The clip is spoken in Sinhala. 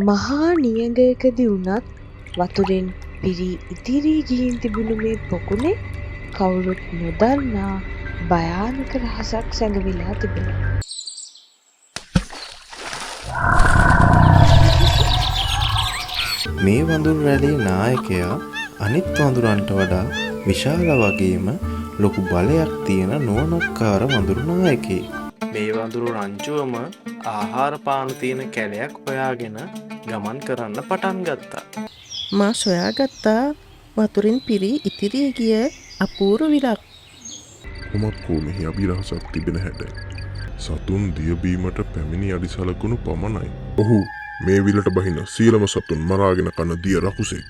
මහා නියඟයකදී වුණත් වතුරෙන් පිරී ඉතිරී ගිහින් තිබුණු මේ පොකුණේ කවුරුත් නොදන්නා භයානක රහසක් සැඟවිලා තිබුණා. මේ වඳුරු රැළේ නායකයා අනිත් වඳුරන්ට වඩා විශාල වගේම ලොකු බලයක් තියෙන නුවණක්කාර වඳුරු නායකයෙක්. මේ වඳුරු රංචුවම ආහාර පාන තියෙන කැලයක් හොයාගෙන ගමන් කරන්න පටන් ගත්තා. මා සොයාගත්තා වතුරින් පිරී ඉතිරී ගිය අපූර්ව විලක්. කොමත් කෝ මෙහි අභිරහසක් තිබෙන හැට. සතුන් දියබීමට පැමිණි අඩි සලකුණු පමණයි. ඔහු මේ විලට බහින සීලම සතුන් මරාගෙන කන දිය රකුසෙක්.